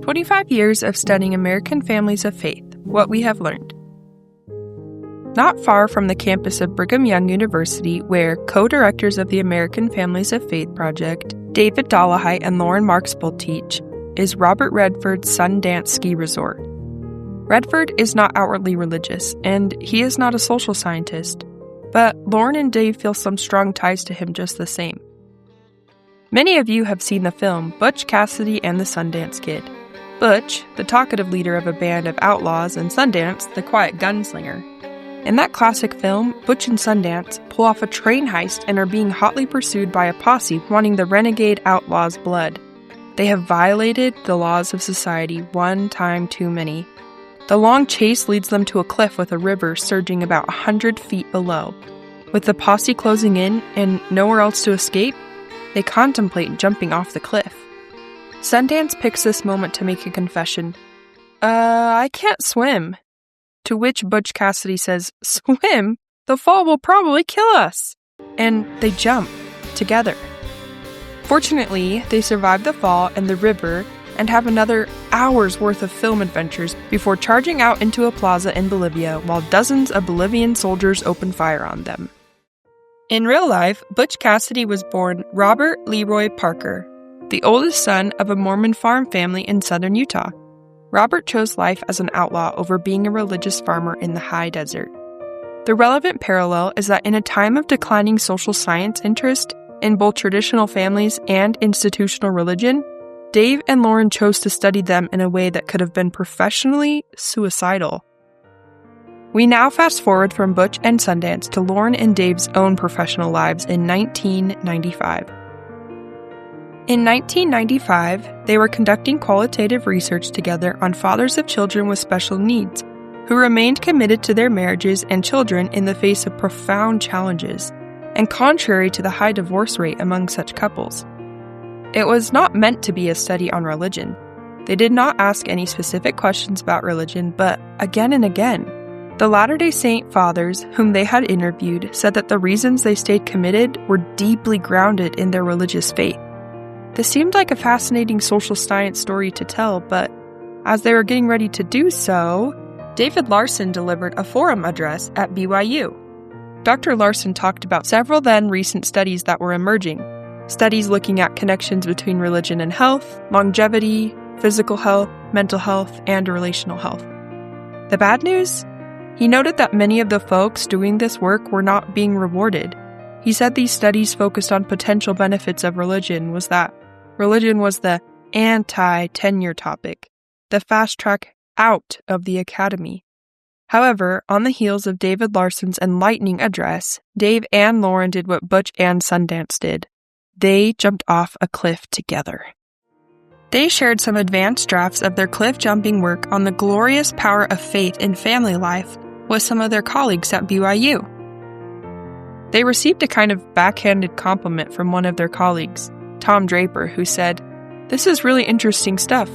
"25 years of studying American families of faith, what we have learned." Not far from the campus of Brigham Young University, where co-directors of the American Families of Faith Project, David Dollahite and Loren Markspool teach, is Robert Redford's Sundance Ski Resort. Redford is not outwardly religious, and he is not a social scientist, but Loren and Dave feel some strong ties to him just the same. Many of you have seen the film Butch Cassidy and the Sundance Kid. Butch, the talkative leader of a band of outlaws, and Sundance, the quiet gunslinger. In that classic film, Butch and Sundance pull off a train heist and are being hotly pursued by a posse wanting the renegade outlaw's blood. They have violated the laws of society one time too many. The long chase leads them to a cliff with a river surging about 100 feet below. With the posse closing in and nowhere else to escape, they contemplate jumping off the cliff. Sundance picks this moment to make a confession. I can't swim." To which Butch Cassidy says, "Swim? The fall will probably kill us." And they jump together. Fortunately, they survive the fall and the river and have another hour's worth of film adventures before charging out into a plaza in Bolivia while dozens of Bolivian soldiers open fire on them. In real life, Butch Cassidy was born Robert Leroy Parker, the oldest son of a Mormon farm family in southern Utah. Robert chose life as an outlaw over being a religious farmer in the high desert. The relevant parallel is that in a time of declining social science interest in both traditional families and institutional religion, Dave and Loren chose to study them in a way that could have been professionally suicidal. We now fast forward from Butch and Sundance to Loren and Dave's own professional lives in 1995. In 1995, they were conducting qualitative research together on fathers of children with special needs, who remained committed to their marriages and children in the face of profound challenges, and contrary to the high divorce rate among such couples. It was not meant to be a study on religion. They did not ask any specific questions about religion, but again and again, the Latter-day Saint fathers whom they had interviewed said that the reasons they stayed committed were deeply grounded in their religious faith. This seemed like a fascinating social science story to tell, but as they were getting ready to do so, David Larson delivered a forum address at BYU. Dr. Larson talked about several then recent studies that were emerging, studies looking at connections between religion and health, longevity, physical health, mental health, and relational health. The bad news? He noted that many of the folks doing this work were not being rewarded. He said these studies focused on potential benefits of religion was that religion was the anti-tenure topic, the fast track out of the academy. However, on the heels of David Larson's enlightening address, Dave and Loren did what Butch and Sundance did. They jumped off a cliff together. They shared some advanced drafts of their cliff jumping work on the glorious power of faith in family life with some of their colleagues at BYU. They received a kind of backhanded compliment from one of their colleagues, Tom Draper, who said, "This is really interesting stuff.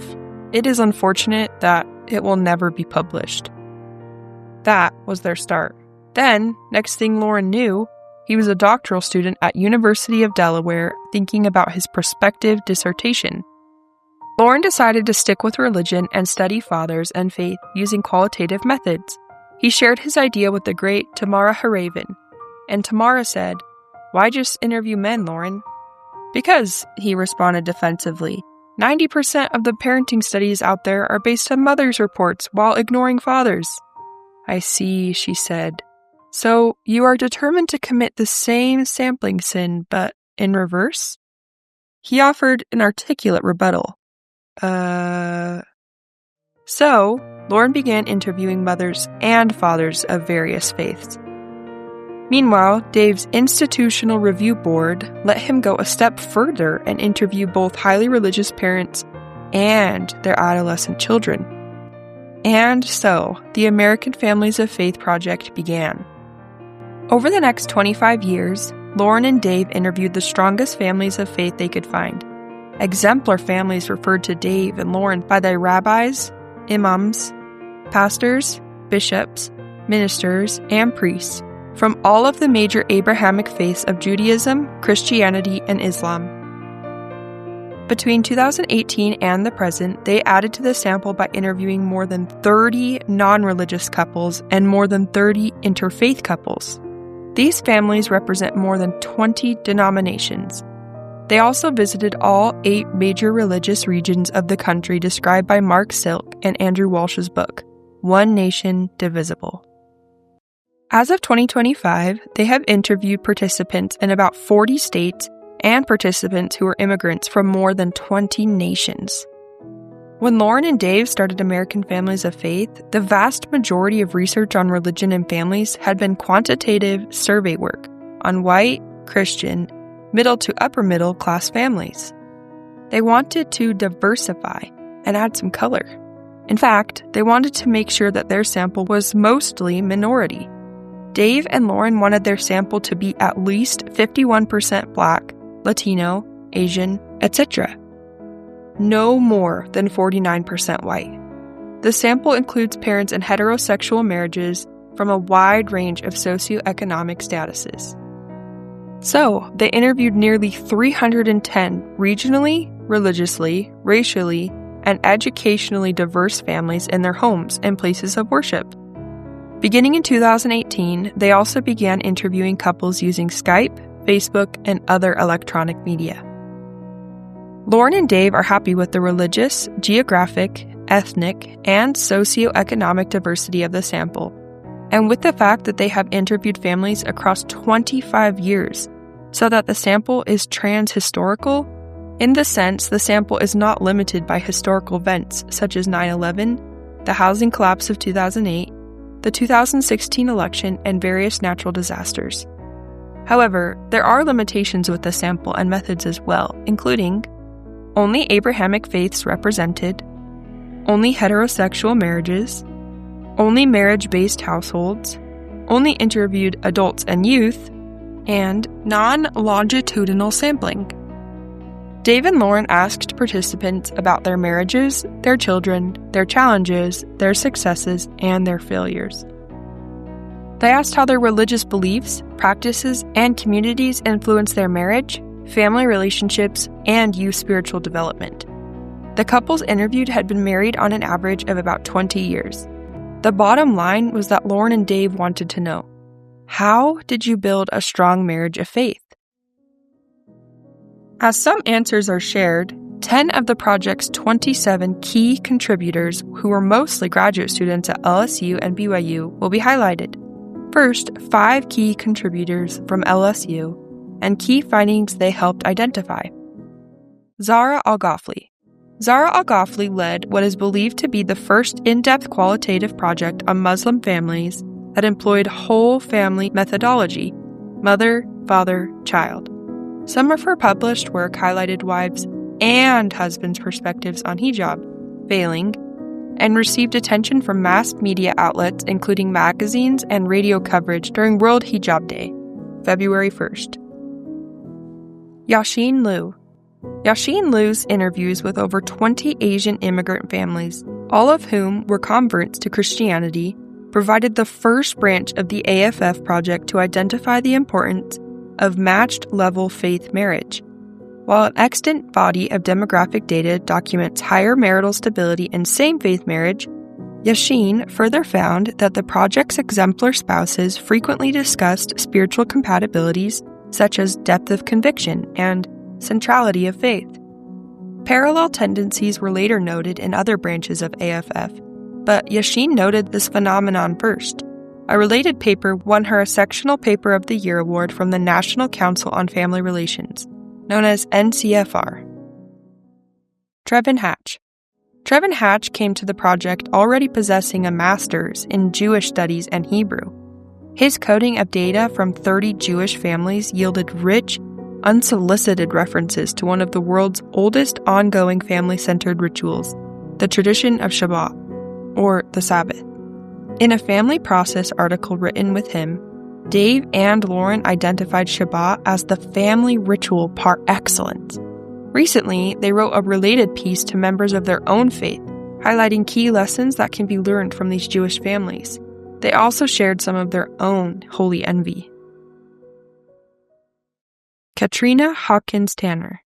It is unfortunate that it will never be published." That was their start. Then, next thing Loren knew, he was a doctoral student at University of Delaware thinking about his prospective dissertation. Loren decided to stick with religion and study fathers and faith using qualitative methods. He shared his idea with the great Tamara Haraven, and Tamara said, "Why just interview men, Loren?" "Because," he responded defensively, 90% of the parenting studies out there are based on mothers' reports while ignoring fathers. "I see," she said. "So you are determined to commit the same sampling sin, but in reverse?" He offered an articulate rebuttal. So, Loren began interviewing mothers and fathers of various faiths. Meanwhile, Dave's Institutional Review Board let him go a step further and interview both highly religious parents and their adolescent children. And so, the American Families of Faith project began. Over the next 25 years, Loren and Dave interviewed the strongest families of faith they could find. Exemplar families referred to Dave and Loren by their rabbis, imams, pastors, bishops, ministers, and priests from all of the major Abrahamic faiths of Judaism, Christianity, and Islam. Between 2018 and the present, they added to the sample by interviewing more than 30 non-religious couples and more than 30 interfaith couples. These families represent more than 20 denominations. They also visited all 8 major religious regions of the country described by Mark Silk and Andrew Walsh's book, One Nation Divisible. As of 2025, they have interviewed participants in about 40 states and participants who are immigrants from more than 20 nations. When Loren and Dave started American Families of Faith, the vast majority of research on religion and families had been quantitative survey work on white, Christian, middle to upper middle class families. They wanted to diversify and add some color. In fact, they wanted to make sure that their sample was mostly minority. Dave and Loren wanted their sample to be at least 51% Black, Latino, Asian, etc. No more than 49% white. The sample includes parents in heterosexual marriages from a wide range of socioeconomic statuses. So, they interviewed nearly 310 regionally, religiously, racially, and educationally diverse families in their homes and places of worship. Beginning in 2018, they also began interviewing couples using Skype, Facebook, and other electronic media. Loren and Dave are happy with the religious, geographic, ethnic, and socioeconomic diversity of the sample, and with the fact that they have interviewed families across 25 years, so that the sample is trans-historical, in the sense the sample is not limited by historical events such as 9/11, the housing collapse of 2008, the 2016 election, and various natural disasters. However, there are limitations with the sample and methods as well, including only Abrahamic faiths represented, only heterosexual marriages, only marriage-based households, only interviewed adults and youth, and non-longitudinal sampling. Dave and Loren asked participants about their marriages, their children, their challenges, their successes, and their failures. They asked how their religious beliefs, practices, and communities influence their marriage, family relationships, and youth spiritual development. The couples interviewed had been married on an average of about 20 years. The bottom line was that Loren and Dave wanted to know, how did you build a strong marriage of faith? As some answers are shared, 10 of the project's 27 key contributors, who were mostly graduate students at LSU and BYU, will be highlighted. First, 5 key contributors from LSU and key findings they helped identify. Zahra Al-Ghafli. Zahra Al-Ghafli led what is believed to be the first in-depth qualitative project on Muslim families that employed whole family methodology, mother, father, child. Some of her published work highlighted wives' and husbands' perspectives on hijab, veiling, and received attention from mass media outlets including magazines and radio coverage during World Hijab Day, February 1st. Yashin Liu. Yashin Liu's interviews with over 20 Asian immigrant families, all of whom were converts to Christianity, provided the first branch of the AFF project to identify the importance of matched-level faith marriage. While an extant body of demographic data documents higher marital stability in same-faith marriage, Yashin further found that the project's exemplar spouses frequently discussed spiritual compatibilities such as depth of conviction and centrality of faith. Parallel tendencies were later noted in other branches of AFF, but Yashin noted this phenomenon first. A related paper won her a Sectional Paper of the Year award from the National Council on Family Relations, known as NCFR. Trevin Hatch. Trevin Hatch came to the project already possessing a master's in Jewish studies and Hebrew. His coding of data from 30 Jewish families yielded rich, unsolicited references to one of the world's oldest ongoing family-centered rituals, the tradition of Shabbat, or the Sabbath. In a family process article written with him, Dave and Loren identified Shabbat as the family ritual par excellence. Recently, they wrote a related piece to members of their own faith, highlighting key lessons that can be learned from these Jewish families. They also shared some of their own holy envy. Katrina Hawkins Tanner.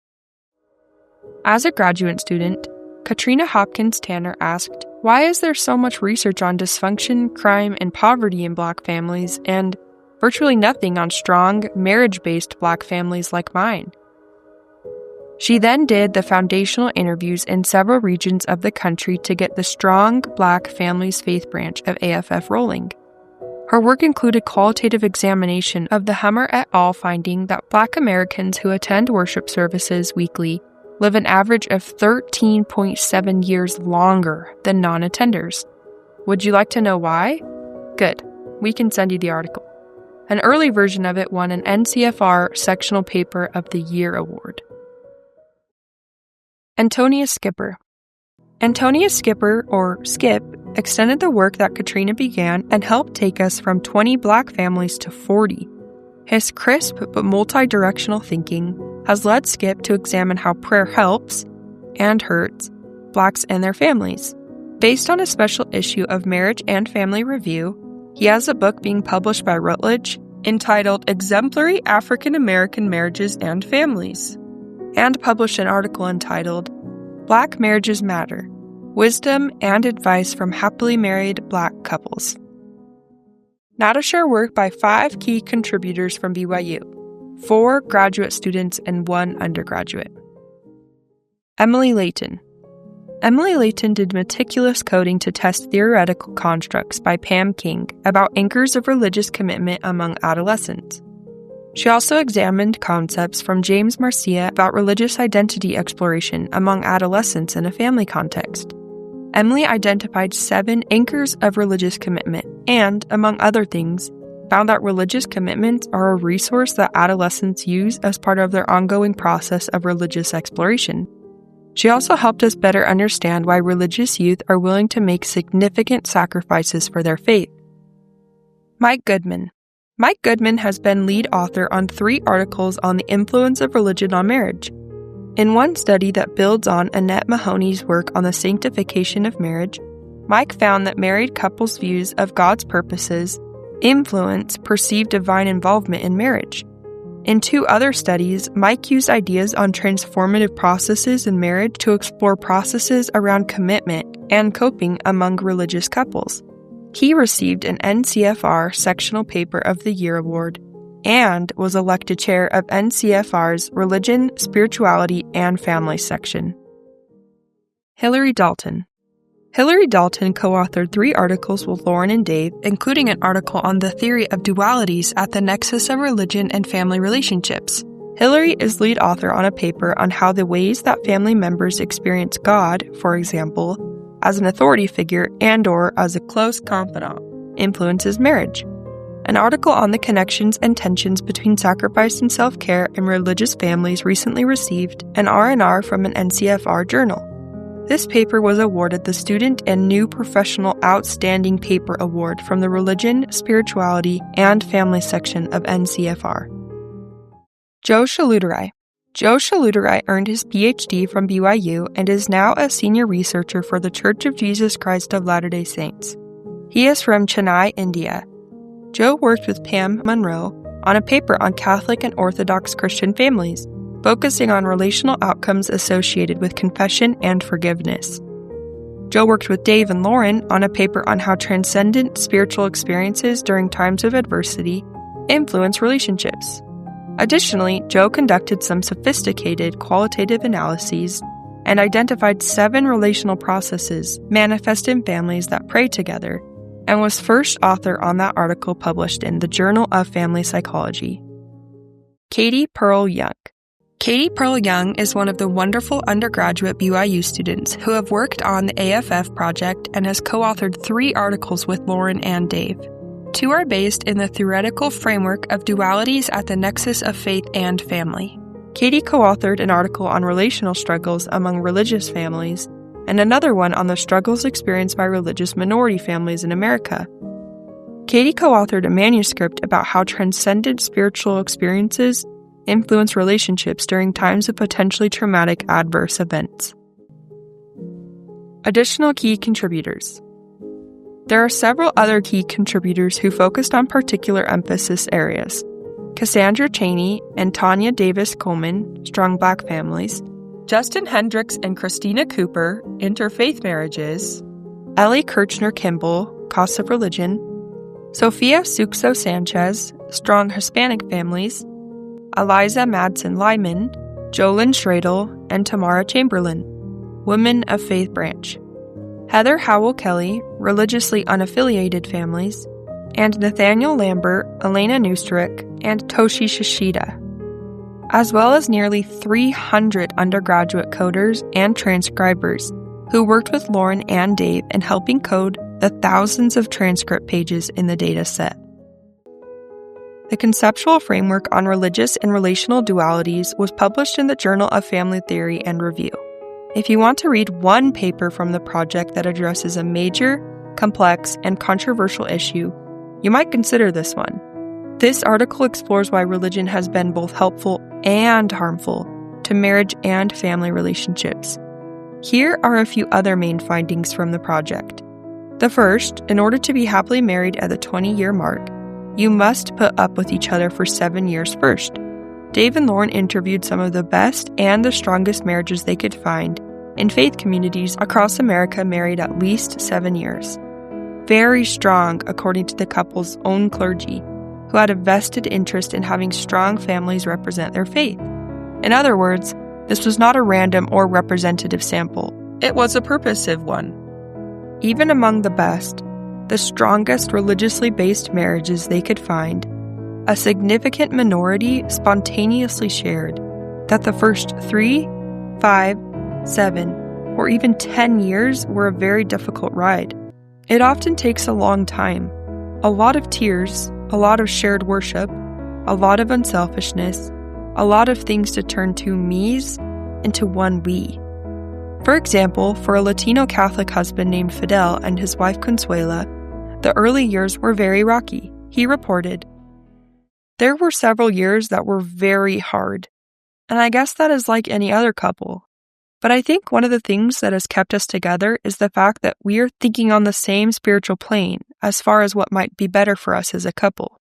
As a graduate student, Katrina Hopkins Tanner asked, "Why is there so much research on dysfunction, crime, and poverty in Black families, and virtually nothing on strong, marriage-based Black families like mine?" She then did the foundational interviews in several regions of the country to get the strong Black Families Faith branch of AFF rolling. Her work included qualitative examination of the Hummer et al. Finding that Black Americans who attend worship services weekly live an average of 13.7 years longer than non-attenders. Would you like to know why? Good. We can send you the article. An early version of it won an NCFR Sectional Paper of the Year award. Antonia Skipper. Antonia Skipper, or Skip, extended the work that Katrina began and helped take us from 20 Black families to 40. His crisp but multi-directional thinking has led Skip to examine how prayer helps and hurts Blacks and their families. Based on a special issue of Marriage and Family Review, he has a book being published by Routledge entitled Exemplary African American Marriages and Families, and published an article entitled Black Marriages Matter: Wisdom and Advice from Happily Married Black Couples. Now to share work by 5 key contributors from BYU, 4 graduate students and 1 undergraduate. Emily Layton. Emily Layton did meticulous coding to test theoretical constructs by Pam King about anchors of religious commitment among adolescents. She also examined concepts from James Marcia about religious identity exploration among adolescents in a family context. Emily identified 7 anchors of religious commitment and, among other things, found that religious commitments are a resource that adolescents use as part of their ongoing process of religious exploration. She also helped us better understand why religious youth are willing to make significant sacrifices for their faith. Mike Goodman. Mike Goodman has been lead author on 3 articles on the influence of religion on marriage. In one study that builds on Annette Mahoney's work on the sanctification of marriage, Mike found that married couples' views of God's purposes influence perceived divine involvement in marriage. In 2 other studies, Mike used ideas on transformative processes in marriage to explore processes around commitment and coping among religious couples. He received an NCFR Sectional Paper of the Year award and was elected chair of NCFR's Religion, Spirituality, and Family section. Hillary Dalton. Hillary Dalton co-authored 3 articles with Loren and Dave, including an article on the theory of dualities at the nexus of religion and family relationships. Hillary is lead author on a paper on how the ways that family members experience God, for example, as an authority figure and/or as a close confidant, influences marriage. An article on the connections and tensions between sacrifice and self-care in religious families recently received an R&R from an NCFR journal. This paper was awarded the Student and New Professional Outstanding Paper Award from the Religion, Spirituality, and Family section of NCFR. Joe Shaluterai. Joe Shaluterai earned his PhD from BYU and is now a senior researcher for the Church of Jesus Christ of Latter-day Saints. He is from Chennai, India. Joe worked with Pam Monroe on a paper on Catholic and Orthodox Christian families, focusing on relational outcomes associated with confession and forgiveness. Joe worked with Dave and Loren on a paper on how transcendent spiritual experiences during times of adversity influence relationships. Additionally, Joe conducted some sophisticated qualitative analyses and identified 7 relational processes manifest in families that pray together, and was first author on that article published in the Journal of Family Psychology. Katie Pearl Young. Katie Pearl Young is one of the wonderful undergraduate BYU students who have worked on the AFF project and has co-authored 3 articles with Loren and Dave. 2 are based in the theoretical framework of dualities at the nexus of faith and family. Katie co-authored an article on relational struggles among religious families and another one on the struggles experienced by religious minority families in America. Katie co-authored a manuscript about how transcendent spiritual experiences influence relationships during times of potentially traumatic adverse events. Additional key contributors. There are several other key contributors who focused on particular emphasis areas. Cassandra Cheney and Tanya Davis Coleman, Strong Black Families, Justin Hendricks and Christina Cooper, Interfaith Marriages, Ellie Kirchner-Kimball, Cost of Religion, Sofia Suxo Sanchez, Strong Hispanic Families, Eliza Madsen Lyman, Jolyn Schradel, and Tamara Chamberlain, Women of Faith Branch, Heather Howell Kelly, Religiously Unaffiliated Families, and Nathaniel Lambert, Elena Newstrick, and Toshi Shishida, as well as nearly 300 undergraduate coders and transcribers who worked with Loren and Dave in helping code the thousands of transcript pages in the dataset. The conceptual framework on religious and relational dualities was published in the Journal of Family Theory and Review. If you want to read one paper from the project that addresses a major, complex, and controversial issue, you might consider this one. This article explores why religion has been both helpful and harmful to marriage and family relationships. Here are a few other main findings from the project. The first, in order to be happily married at the 20-year mark, you must put up with each other for 7 years first. Dave and Loren interviewed some of the best and the strongest marriages they could find in faith communities across America married at least 7 years. Very strong, according to the couple's own clergy, who had a vested interest in having strong families represent their faith. In other words, this was not a random or representative sample. It was a purposive one. Even among the best, the strongest religiously based marriages they could find, a significant minority spontaneously shared that the first 3, 5, 7, or even 10 years were a very difficult ride. It often takes a long time, a lot of tears, a lot of shared worship, a lot of unselfishness, a lot of things to turn two me's into one we. For example, for a Latino Catholic husband named Fidel and his wife Consuela, the early years were very rocky. He reported, "There were several years that were very hard, and I guess that is like any other couple. But I think one of the things that has kept us together is the fact that we are thinking on the same spiritual plane as far as what might be better for us as a couple."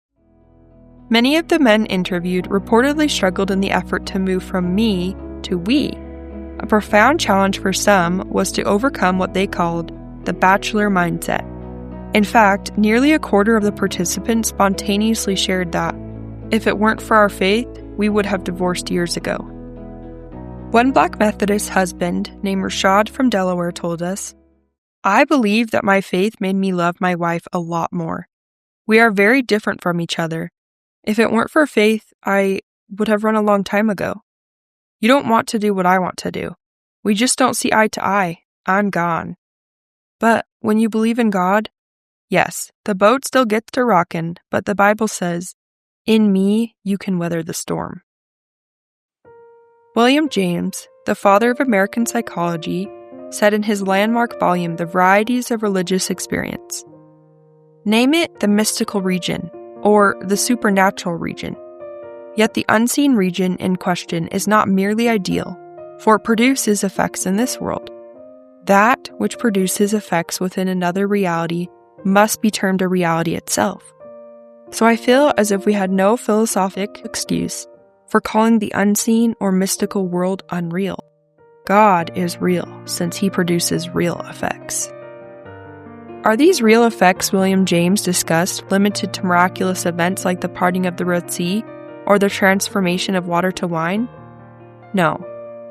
Many of the men interviewed reportedly struggled in the effort to move from me to we. A profound challenge for some was to overcome what they called the bachelor mindset. In fact, nearly a quarter of the participants spontaneously shared that, if it weren't for our faith, we would have divorced years ago. One Black Methodist husband named Rashad from Delaware told us, "I believe that my faith made me love my wife a lot more. We are very different from each other. If it weren't for faith, I would have run a long time ago. You don't want to do what I want to do. We just don't see eye to eye. I'm gone. But when you believe in God, yes, the boat still gets to rockin', but the Bible says, 'In me you can weather the storm.'" William James, the father of American psychology, said in his landmark volume, The Varieties of Religious Experience, "Name it the mystical region, or the supernatural region. Yet the unseen region in question is not merely ideal, for it produces effects in this world. That which produces effects within another reality must be termed a reality itself. So I feel as if we had no philosophic excuse for calling the unseen or mystical world unreal. God is real, since he produces real effects." Are these real effects William James discussed limited to miraculous events like the parting of the Red Sea or the transformation of water to wine? No.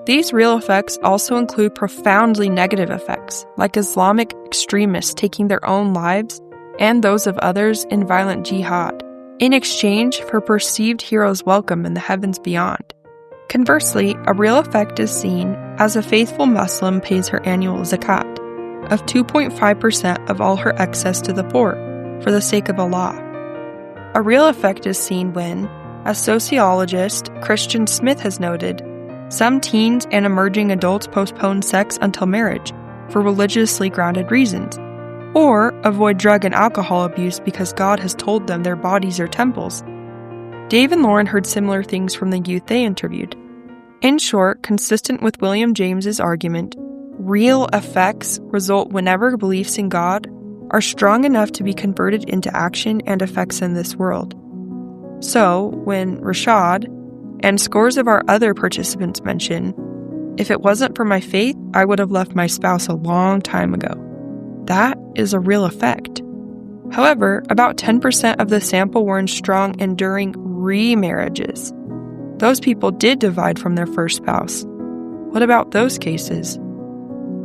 These real effects also include profoundly negative effects, like Islamic extremists taking their own lives and those of others in violent jihad, in exchange for perceived heroes' welcome in the heavens beyond. Conversely, a real effect is seen as a faithful Muslim pays her annual zakat of 2.5% of all her excess to the poor, for the sake of Allah. A real effect is seen when, as sociologist Christian Smith has noted, some teens and emerging adults postpone sex until marriage for religiously grounded reasons, or avoid drug and alcohol abuse because God has told them their bodies are temples. Dave and Loren heard similar things from the youth they interviewed. In short, consistent with William James's argument, real effects result whenever beliefs in God are strong enough to be converted into action and effects in this world. So, when Rashad and scores of our other participants mention, If it wasn't for my faith, I would have left my spouse a long time ago. That is a real effect. However, about 10% of the sample were in strong, enduring remarriages. Those people did divide from their first spouse. What about those cases?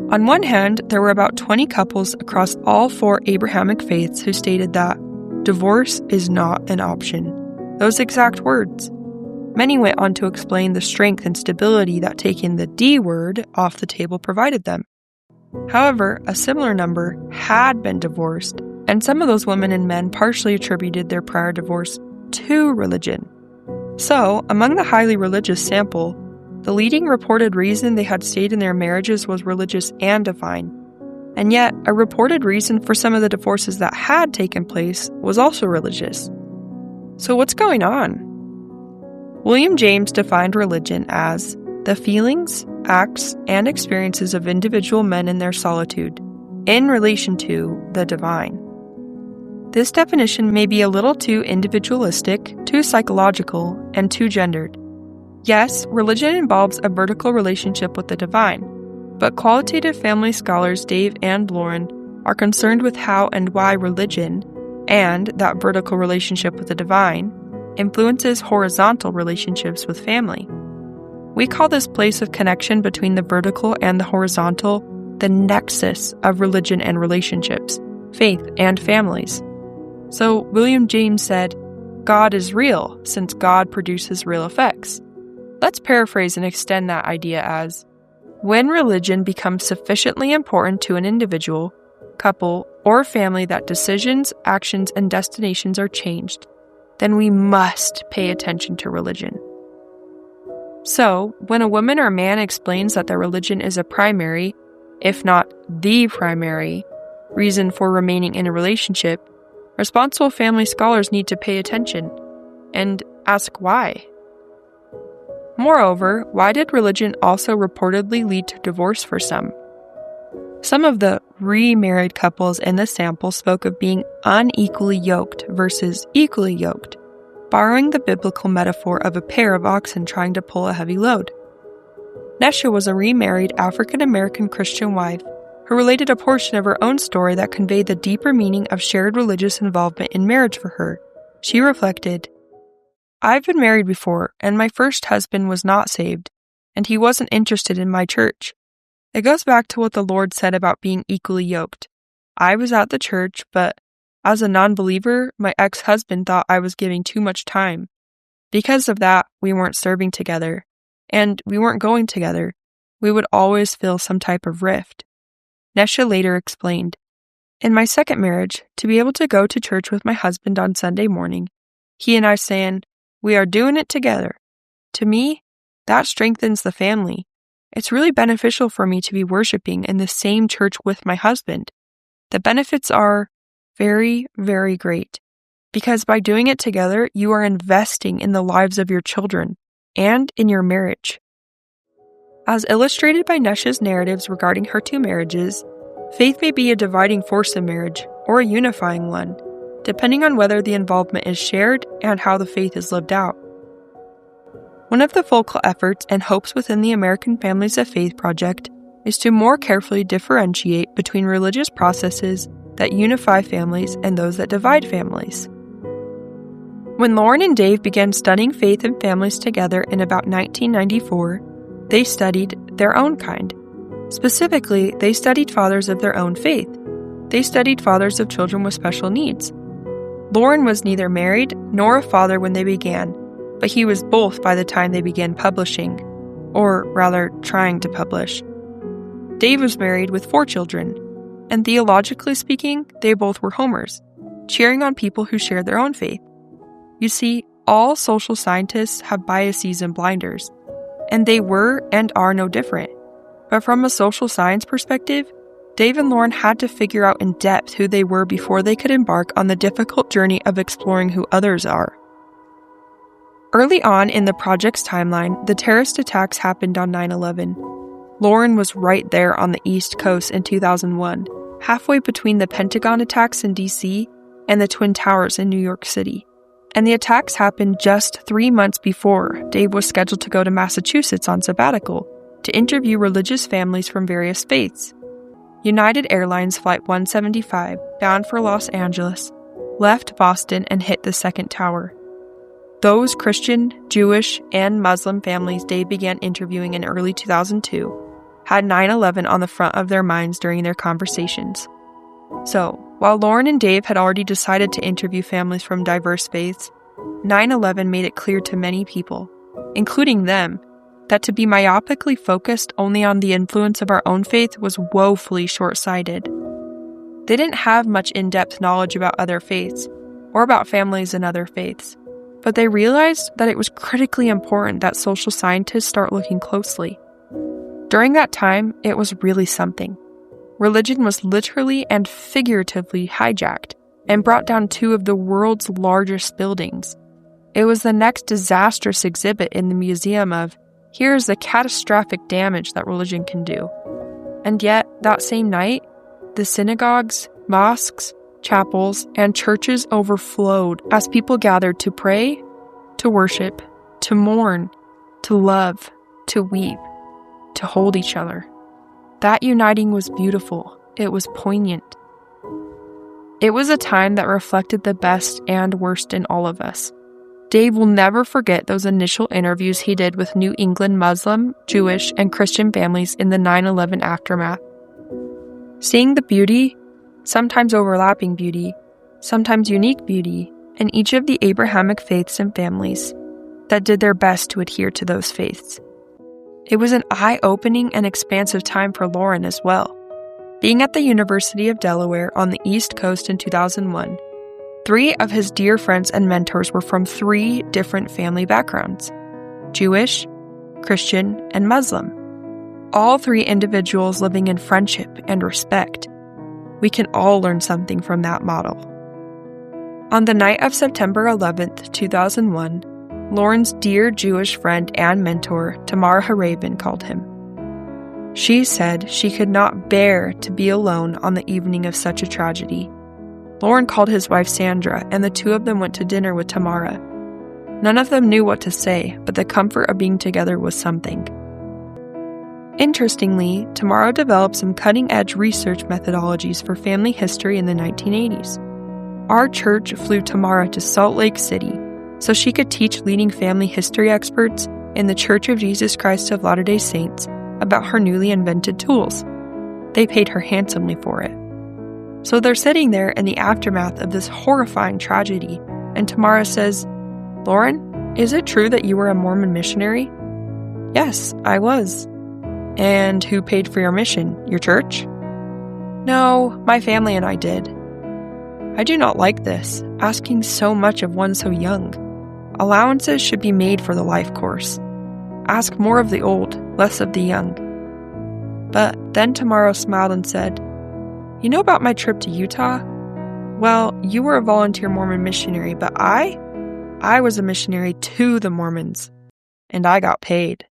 On one hand, there were about 20 couples across all 4 Abrahamic faiths who stated that divorce is not an option. Those exact words. Many went on to explain the strength and stability that taking the D word off the table provided them. However, a similar number had been divorced, and some of those women and men partially attributed their prior divorce to religion. So, among the highly religious sample, the leading reported reason they had stayed in their marriages was religious and divine. And yet, a reported reason for some of the divorces that had taken place was also religious. So what's going on? William James defined religion as the feelings, acts, and experiences of individual men in their solitude, in relation to the divine. This definition may be a little too individualistic, too psychological, and too gendered. Yes, religion involves a vertical relationship with the divine, but qualitative family scholars Dave and Loren are concerned with how and why religion, and that vertical relationship with the divine, influences horizontal relationships with family. We call this place of connection between the vertical and the horizontal the nexus of religion and relationships, faith and families. So William James said, God is real, since God produces real effects. Let's paraphrase and extend that idea as, when religion becomes sufficiently important to an individual, couple, or family that decisions, actions, and destinations are changed, then we must pay attention to religion. So, when a woman or man explains that their religion is a primary, if not the primary, reason for remaining in a relationship, responsible family scholars need to pay attention and ask why. Moreover, why did religion also reportedly lead to divorce for some? Some of the remarried couples in the sample spoke of being unequally yoked versus equally yoked, borrowing the biblical metaphor of a pair of oxen trying to pull a heavy load. Nesha was a remarried African-American Christian wife who related a portion of her own story that conveyed the deeper meaning of shared religious involvement in marriage for her. She reflected, "I've been married before, and my first husband was not saved, and he wasn't interested in my church. It goes back to what the Lord said about being equally yoked. I was at the church, but as a non-believer, my ex-husband thought I was giving too much time. Because of that, we weren't serving together, and we weren't going together. We would always feel some type of rift." Nesha later explained, "In my second marriage, to be able to go to church with my husband on Sunday morning, he and I saying, 'We are doing it together.' To me, that strengthens the family. It's really beneficial for me to be worshiping in the same church with my husband. The benefits are very, very great, because by doing it together, you are investing in the lives of your children and in your marriage." As illustrated by Nesha's narratives regarding her 2 marriages, faith may be a dividing force in marriage or a unifying one, depending on whether the involvement is shared and how the faith is lived out. One of the focal efforts and hopes within the American Families of Faith project is to more carefully differentiate between religious processes that unify families and those that divide families. When Loren and Dave began studying faith and families together in about 1994, they studied their own kind. Specifically, they studied fathers of their own faith. They studied fathers of children with special needs. Loren was neither married nor a father when they began, but he was both by the time they began publishing, or rather trying to publish. Dave was married with 4 children, and theologically speaking, they both were homers, cheering on people who shared their own faith. You see, all social scientists have biases and blinders, and they were and are no different. But from a social science perspective, Dave and Loren had to figure out in depth who they were before they could embark on the difficult journey of exploring who others are. Early on in the project's timeline, the terrorist attacks happened on 9/11. Loren was right there on the East Coast in 2001, halfway between the Pentagon attacks in D.C. and the Twin Towers in New York City. And the attacks happened just 3 months before Dave was scheduled to go to Massachusetts on sabbatical, to interview religious families from various faiths. United Airlines Flight 175, bound for Los Angeles, left Boston and hit the second tower. Those Christian, Jewish, and Muslim families Dave began interviewing in early 2002 had 9/11 on the front of their minds during their conversations. So, while Loren and Dave had already decided to interview families from diverse faiths, 9/11 made it clear to many people, including them, that to be myopically focused only on the influence of our own faith was woefully short-sighted. They didn't have much in-depth knowledge about other faiths, or about families in other faiths, but they realized that it was critically important that social scientists start looking closely. During that time, it was really something. Religion was literally and figuratively hijacked and brought down two of the world's largest buildings. It was the next disastrous exhibit in the museum of, here's the catastrophic damage that religion can do. And yet, that same night, the synagogues, mosques, chapels, and churches overflowed as people gathered to pray, to worship, to mourn, to love, to weep, to hold each other. That uniting was beautiful. It was poignant. It was a time that reflected the best and worst in all of us. Dave will never forget those initial interviews he did with New England Muslim, Jewish, and Christian families in the 9/11 aftermath. Seeing the beauty, sometimes overlapping beauty, sometimes unique beauty, in each of the Abrahamic faiths and families that did their best to adhere to those faiths. It was an eye-opening and expansive time for Loren as well. Being at the University of Delaware on the East Coast in 2001, 3 of his dear friends and mentors were from 3 different family backgrounds: Jewish, Christian, and Muslim. All 3 individuals living in friendship and respect. We can all learn something from that model. On the night of September 11th, 2001, Loren's dear Jewish friend and mentor, Tamara Harabin, called him. She said she could not bear to be alone on the evening of such a tragedy. Loren called his wife Sandra, and the 2 of them went to dinner with Tamara. None of them knew what to say, but the comfort of being together was something. Interestingly, Tamara developed some cutting-edge research methodologies for family history in the 1980s. Our church flew Tamara to Salt Lake City so she could teach leading family history experts in the Church of Jesus Christ of Latter-day Saints about her newly invented tools. They paid her handsomely for it. So they're sitting there in the aftermath of this horrifying tragedy, and Tamara says, "Loren, is it true that you were a Mormon missionary?" "Yes, I was." "And who paid for your mission? Your church?" "No, my family and I did." "I do not like this, asking so much of one so young. Allowances should be made for the life course. Ask more of the old, less of the young." But then Tamara smiled and said, "You know about my trip to Utah? Well, you were a volunteer Mormon missionary, but I was a missionary to the Mormons, and I got paid."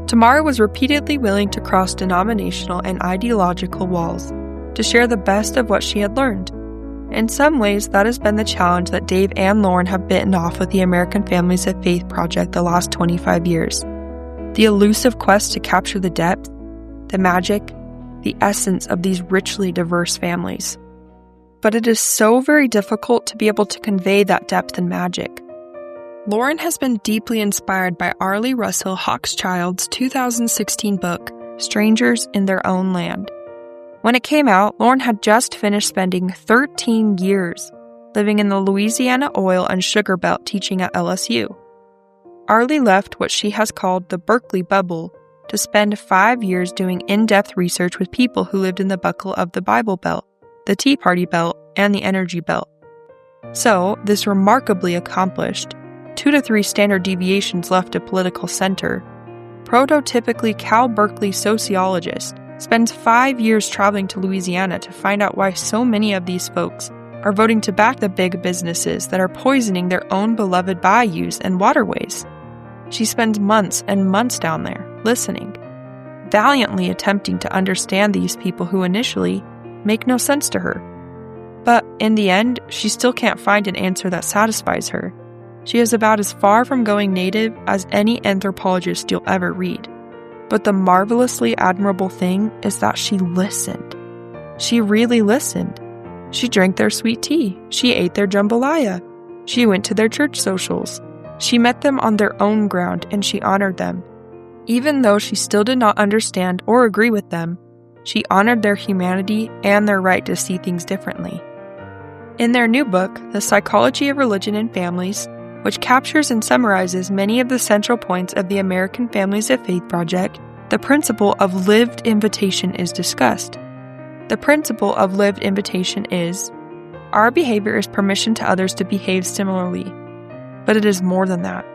Tamara was repeatedly willing to cross denominational and ideological walls to share the best of what she had learned. In some ways, that has been the challenge that Dave and Loren have bitten off with the American Families of Faith project the last 25 years. The elusive quest to capture the depth, the magic, the essence of these richly diverse families. But it is so very difficult to be able to convey that depth and magic. Loren has been deeply inspired by Arlie Russell Hochschild's 2016 book, Strangers in Their Own Land. When it came out, Loren had just finished spending 13 years living in the Louisiana oil and sugar belt teaching at LSU. Arlie left what she has called the Berkeley bubble to spend 5 years doing in-depth research with people who lived in the buckle of the Bible Belt, the Tea Party Belt, and the Energy Belt. So, this remarkably accomplished, 2 to 3 standard deviations left of political center, prototypically Cal Berkeley sociologist spends 5 years traveling to Louisiana to find out why so many of these folks are voting to back the big businesses that are poisoning their own beloved bayous and waterways. She spends months and months down there, listening, valiantly attempting to understand these people who initially make no sense to her. But in the end, she still can't find an answer that satisfies her. She is about as far from going native as any anthropologist you'll ever read. But the marvelously admirable thing is that she listened. She really listened. She drank their sweet tea. She ate their jambalaya. She went to their church socials. She met them on their own ground, and she honored them. Even though she still did not understand or agree with them, she honored their humanity and their right to see things differently. In their new book, The Psychology of Religion and Families, which captures and summarizes many of the central points of the American Families of Faith project, the principle of lived invitation is discussed. The principle of lived invitation is, our behavior is permission to others to behave similarly, but it is more than that.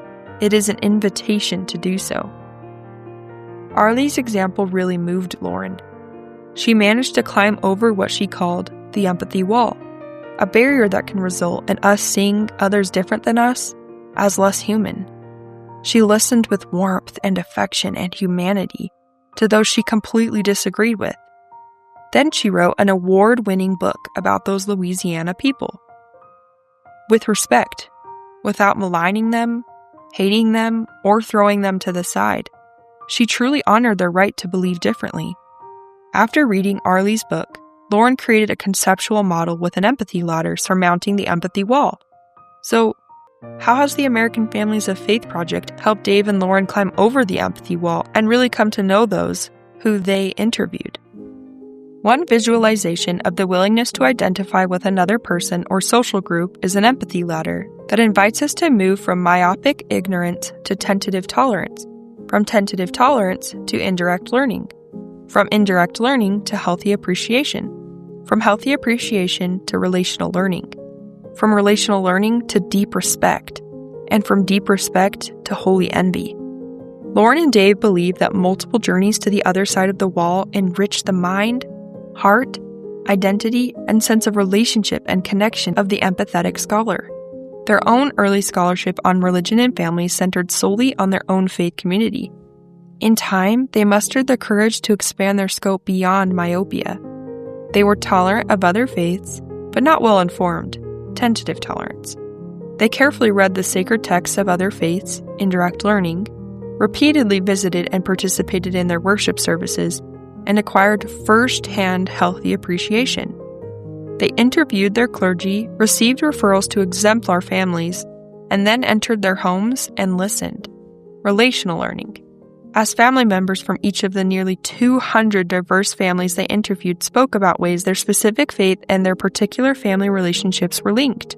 It is an invitation to do so. Arlie's example really moved Loren. She managed to climb over what she called the empathy wall, a barrier that can result in us seeing others different than us as less human. She listened with warmth and affection and humanity to those she completely disagreed with. Then she wrote an award-winning book about those Louisiana people. With respect, without maligning them, hating them, or throwing them to the side, she truly honored their right to believe differently. After reading Arlie's book, Loren created a conceptual model with an empathy ladder surmounting the empathy wall. So, how has the American Families of Faith project helped Dave and Loren climb over the empathy wall and really come to know those who they interviewed? One visualization of the willingness to identify with another person or social group is an empathy ladder that invites us to move from myopic ignorance to tentative tolerance, from tentative tolerance to indirect learning, from indirect learning to healthy appreciation, from healthy appreciation to relational learning, from relational learning to deep respect, and from deep respect to holy envy. Loren and Dave believe that multiple journeys to the other side of the wall enrich the mind, heart, identity, and sense of relationship and connection of the empathetic scholar. Their own early scholarship on religion and families centered solely on their own faith community. In time, they mustered the courage to expand their scope beyond myopia. They were tolerant of other faiths, but not well-informed, tentative tolerance. They carefully read the sacred texts of other faiths, indirect learning, repeatedly visited and participated in their worship services, and acquired first-hand healthy appreciation. They interviewed their clergy, received referrals to exemplar families, and then entered their homes and listened. Relational learning. As family members from each of the nearly 200 diverse families they interviewed spoke about ways their specific faith and their particular family relationships were linked.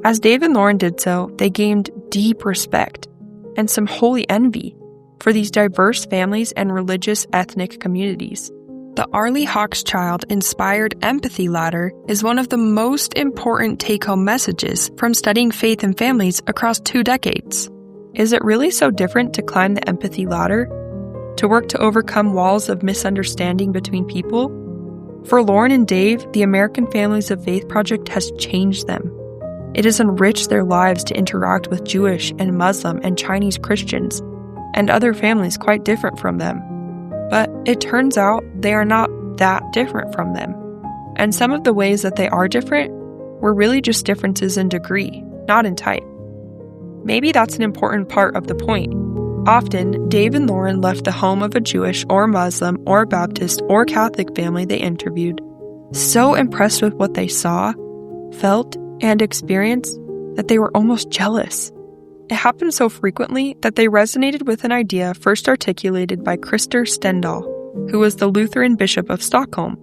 As Dave and Loren did so, they gained deep respect and some holy envy for these diverse families and religious ethnic communities. The Arlie Hochschild-inspired empathy ladder is one of the most important take-home messages from studying faith and families across 2 decades. Is it really so different to climb the empathy ladder? To work to overcome walls of misunderstanding between people? For Loren and Dave, the American Families of Faith project has changed them. It has enriched their lives to interact with Jewish and Muslim and Chinese Christians and other families quite different from them. But it turns out they are not that different from them. And some of the ways that they are different were really just differences in degree, not in type. Maybe that's an important part of the point. Often, Dave and Loren left the home of a Jewish or Muslim or Baptist or Catholic family they interviewed so impressed with what they saw, felt, and experienced that they were almost jealous. It happened so frequently that they resonated with an idea first articulated by Krister Stendahl, who was the Lutheran Bishop of Stockholm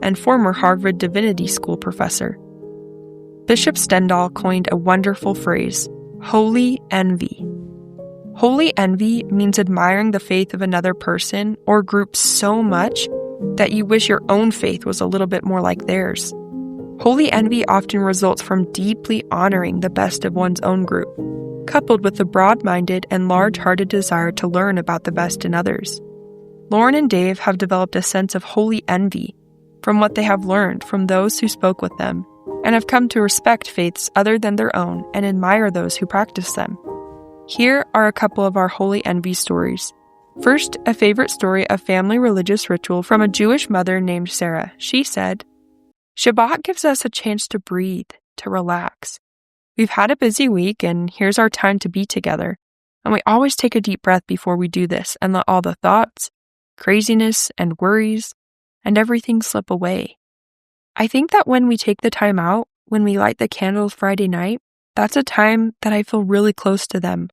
and former Harvard Divinity School professor. Bishop Stendahl coined a wonderful phrase, holy envy. Holy envy means admiring the faith of another person or group so much that you wish your own faith was a little bit more like theirs. Holy envy often results from deeply honoring the best of one's own group, coupled with the broad-minded and large-hearted desire to learn about the best in others. Loren and Dave have developed a sense of holy envy from what they have learned from those who spoke with them, and have come to respect faiths other than their own and admire those who practice them. Here are a couple of our holy envy stories. First, a favorite story of family religious ritual from a Jewish mother named Sarah. She said, Shabbat gives us a chance to breathe, to relax. We've had a busy week, and here's our time to be together. And we always take a deep breath before we do this and let all the thoughts, craziness, and worries, and everything slip away. I think that when we take the time out, when we light the candles Friday night, that's a time that I feel really close to them.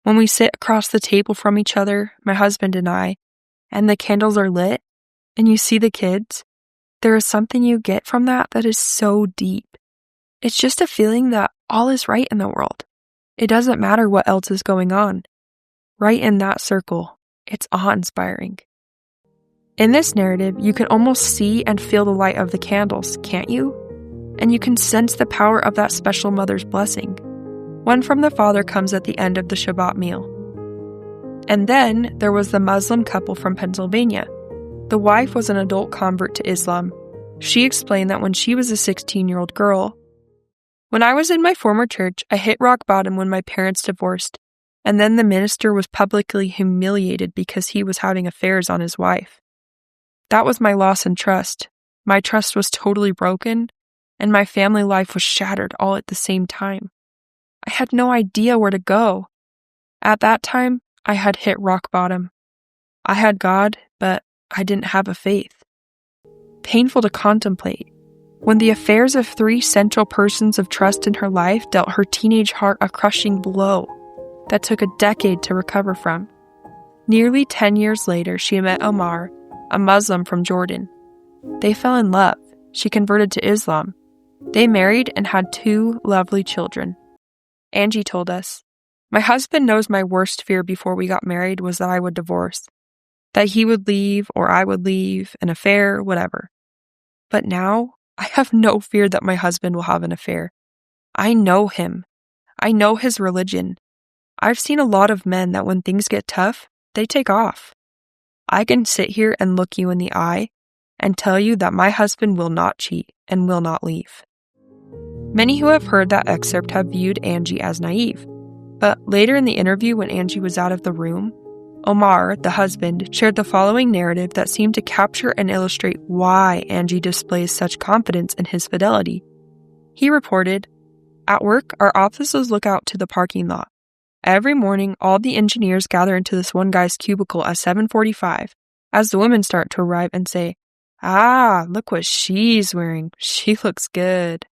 When we sit across the table from each other, my husband and I, and the candles are lit, and you see the kids, there is something you get from that is so deep. It's just a feeling that all is right in the world. It doesn't matter what else is going on. Right in that circle, it's awe-inspiring. In this narrative, you can almost see and feel the light of the candles, can't you? And you can sense the power of that special mother's blessing. One from the father comes at the end of the Shabbat meal. And then there was the Muslim couple from Pennsylvania. The wife was an adult convert to Islam. She explained that when she was a 16-year-old girl, "When I was in my former church, I hit rock bottom when my parents divorced, and then the minister was publicly humiliated because he was having affairs on his wife. That was my loss in trust. My trust was totally broken, and my family life was shattered all at the same time. I had no idea where to go. At that time, I had hit rock bottom. I had God, but I didn't have a faith." Painful to contemplate. When the affairs of 3 central persons of trust in her life dealt her teenage heart a crushing blow that took a decade to recover from. Nearly 10 years later, she met Omar, a Muslim from Jordan. They fell in love. She converted to Islam. They married and had 2 lovely children. Angie told us, "My husband knows my worst fear before we got married was that I would divorce, that he would leave or I would leave, an affair, whatever. But now, I have no fear that my husband will have an affair. I know him. I know his religion. I've seen a lot of men that when things get tough, they take off. I can sit here and look you in the eye and tell you that my husband will not cheat and will not leave." Many who have heard that excerpt have viewed Angie as naive, but later in the interview when Angie was out of the room, Omar, the husband, shared the following narrative that seemed to capture and illustrate why Angie displays such confidence in his fidelity. He reported, "At work, our offices look out to the parking lot. Every morning, all the engineers gather into this one guy's cubicle at 7:45 as the women start to arrive and say, 'Ah, look what she's wearing. She looks good.'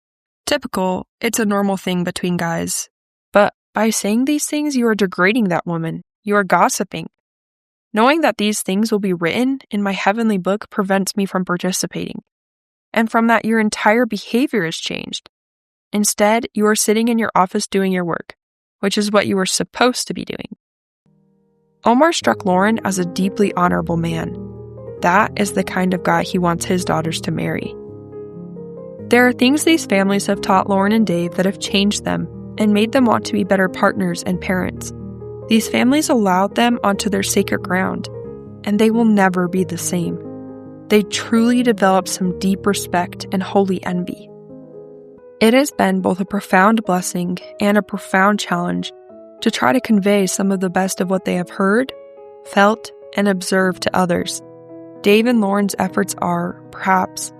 Typical, it's a normal thing between guys. But by saying these things, you are degrading that woman. You are gossiping. Knowing that these things will be written in my heavenly book prevents me from participating. And from that, your entire behavior is changed. Instead, you are sitting in your office doing your work, which is what you were supposed to be doing." Omar struck Loren as a deeply honorable man. That is the kind of guy he wants his daughters to marry. There are things these families have taught Loren and Dave that have changed them and made them want to be better partners and parents. These families allowed them onto their sacred ground, and they will never be the same. They truly developed some deep respect and holy envy. It has been both a profound blessing and a profound challenge to try to convey some of the best of what they have heard, felt, and observed to others. Dave and Loren's efforts are, perhaps,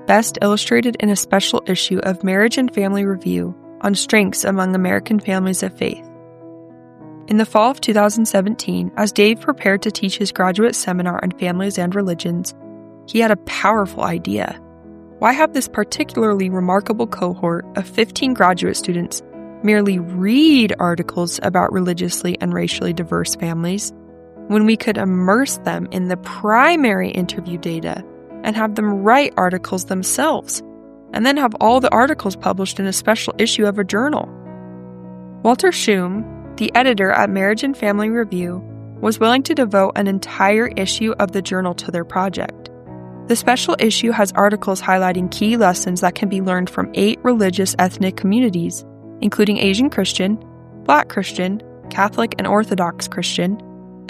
best illustrated in a special issue of Marriage and Family Review on strengths among American families of faith. In the fall of 2017, as Dave prepared to teach his graduate seminar on families and religions, he had a powerful idea. Why have this particularly remarkable cohort of 15 graduate students merely read articles about religiously and racially diverse families when we could immerse them in the primary interview data and have them write articles themselves, and then have all the articles published in a special issue of a journal? Walter Schum, the editor at Marriage and Family Review, was willing to devote an entire issue of the journal to their project. The special issue has articles highlighting key lessons that can be learned from 8 religious ethnic communities, including Asian Christian, Black Christian, Catholic and Orthodox Christian,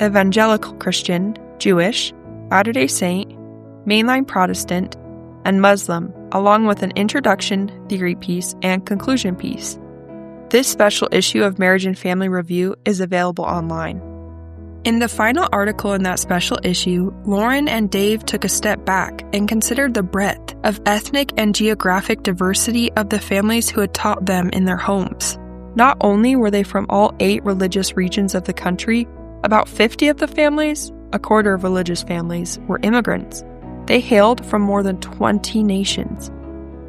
Evangelical Christian, Jewish, Latter-day Saint, Mainline Protestant, and Muslim, along with an introduction, theory piece, and conclusion piece. This special issue of Marriage and Family Review is available online. In the final article in that special issue, Loren and Dave took a step back and considered the breadth of ethnic and geographic diversity of the families who had taught them in their homes. Not only were they from all 8 religious regions of the country, about 50 of the families a quarter of religious families, were immigrants. They hailed from more than 20 nations.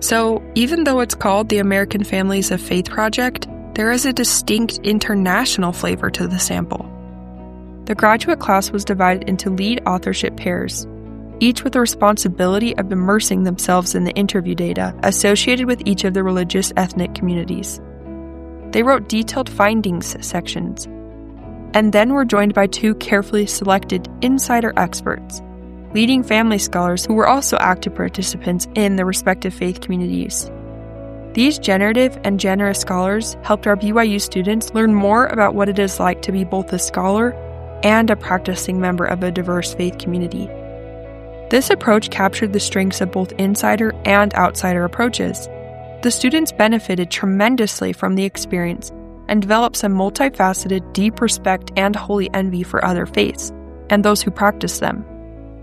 So, even though it's called the American Families of Faith Project, there is a distinct international flavor to the sample. The graduate class was divided into lead authorship pairs, each with the responsibility of immersing themselves in the interview data associated with each of the religious ethnic communities. They wrote detailed findings sections, and then were joined by 2 carefully selected insider experts, leading family scholars who were also active participants in the respective faith communities. These generative and generous scholars helped our BYU students learn more about what it is like to be both a scholar and a practicing member of a diverse faith community. This approach captured the strengths of both insider and outsider approaches. The students benefited tremendously from the experience and developed some multifaceted, deep respect and holy envy for other faiths and those who practice them.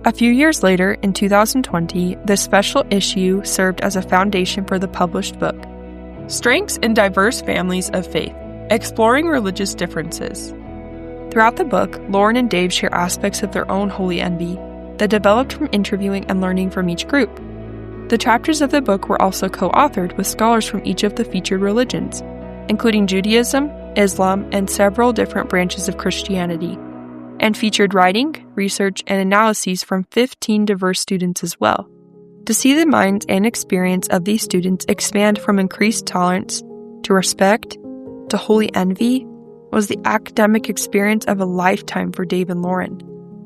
A few years later, in 2020, this special issue served as a foundation for the published book, Strengths in Diverse Families of Faith, Exploring Religious Differences. Throughout the book, Loren and Dave share aspects of their own holy envy that developed from interviewing and learning from each group. The chapters of the book were also co-authored with scholars from each of the featured religions, including Judaism, Islam, and several different branches of Christianity, and featured writing, research, and analyses from 15 diverse students as well. To see the minds and experience of these students expand from increased tolerance to respect to holy envy was the academic experience of a lifetime for Dave and Loren.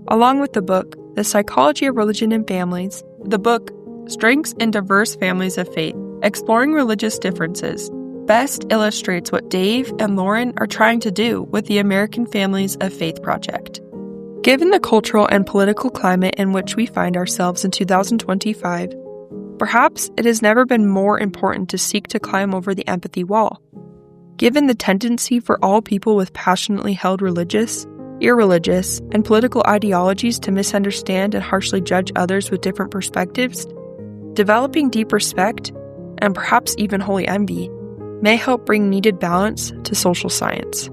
Along with the book, The Psychology of Religion and Families, the book, Strengths in Diverse Families of Faith, Exploring Religious Differences, best illustrates what Dave and Loren are trying to do with the American Families of Faith Project. Given the cultural and political climate in which we find ourselves in 2025, perhaps it has never been more important to seek to climb over the empathy wall. Given the tendency for all people with passionately held religious, irreligious, and political ideologies to misunderstand and harshly judge others with different perspectives, developing deep respect, and perhaps even holy envy, may help bring needed balance to social science.